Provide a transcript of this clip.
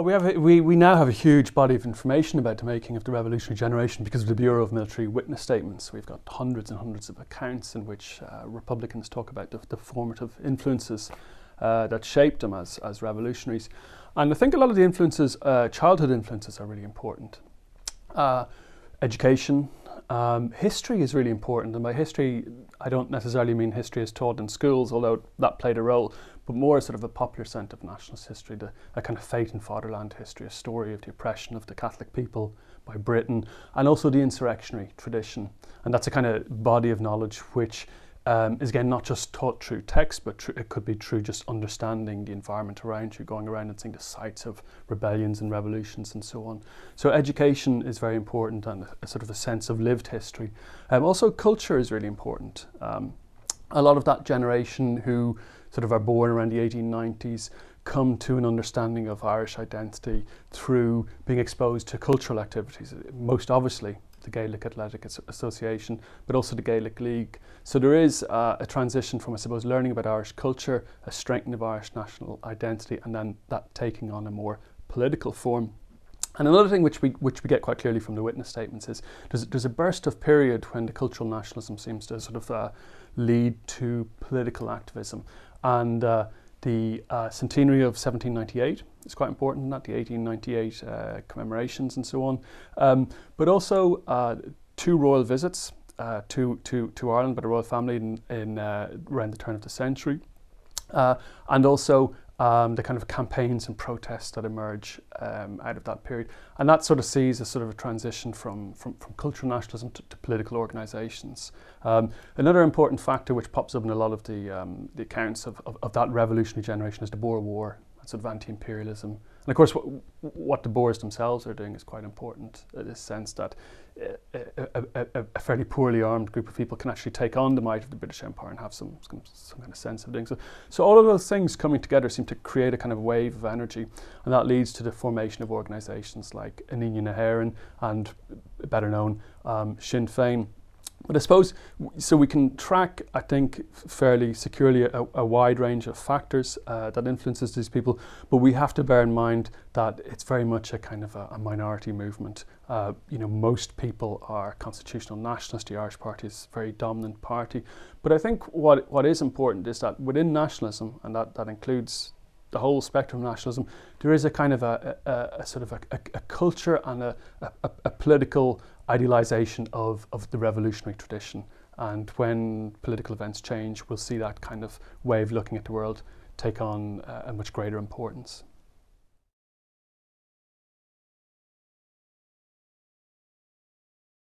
Well, we now have a huge body of information about the making of the revolutionary generation because of the Bureau of Military Witness Statements. We've got hundreds and hundreds of accounts in which Republicans talk about the formative influences that shaped them as revolutionaries. And I think a lot of the influences, childhood influences, are really important. Education, history is really important, and by history I don't necessarily mean history as taught in schools, although that played a role, but more sort of a popular sense of nationalist history, a kind of fate and fatherland history, a story of the oppression of the Catholic people by Britain, and also the insurrectionary tradition. And that's a kind of body of knowledge which is again not just taught through text, but it could be through just understanding the environment around you, going around and seeing the sites of rebellions and revolutions and so on. So education is very important, and a sort of a sense of lived history. Also culture is really important. A lot of that generation who sort of are born around the 1890s come to an understanding of Irish identity through being exposed to cultural activities, most obviously the Gaelic Athletic Association, but also the Gaelic League. So there is a transition from, I suppose, learning about Irish culture, a strengthening of Irish national identity, and then that taking on a more political form. And another thing which we get quite clearly from the witness statements is there's a burst of period when the cultural nationalism seems to sort of lead to political activism. And the centenary of 1798 is quite important in that, the 1898 commemorations and so on. But also 2 royal visits to Ireland by the royal family in around the turn of the century. And also the kind of campaigns and protests that emerge out of that period. And that sort of sees a sort of a transition from cultural nationalism to political organisations. Another important factor which pops up in a lot of the accounts of that revolutionary generation is the Boer War, that sort of anti-imperialism. And of course what the Boers themselves are doing is quite important, in this sense that a fairly poorly armed group of people can actually take on the might of the British Empire and have some kind of sense of doing so. So all of those things coming together seem to create a kind of wave of energy, and that leads to the formation of organisations like Aníniu na hÉireann and, better known, Sinn Féin. But I suppose, so we can track, I think, fairly securely a wide range of factors that influences these people, but we have to bear in mind that it's very much a kind of a minority movement. Most people are constitutional nationalists. The Irish Party is a very dominant party. But I think what is important is that within nationalism, and that includes the whole spectrum of nationalism, there is a kind of a sort of a culture and a political idealisation of the revolutionary tradition. And when political events change, we'll see that kind of way of looking at the world take on a much greater importance.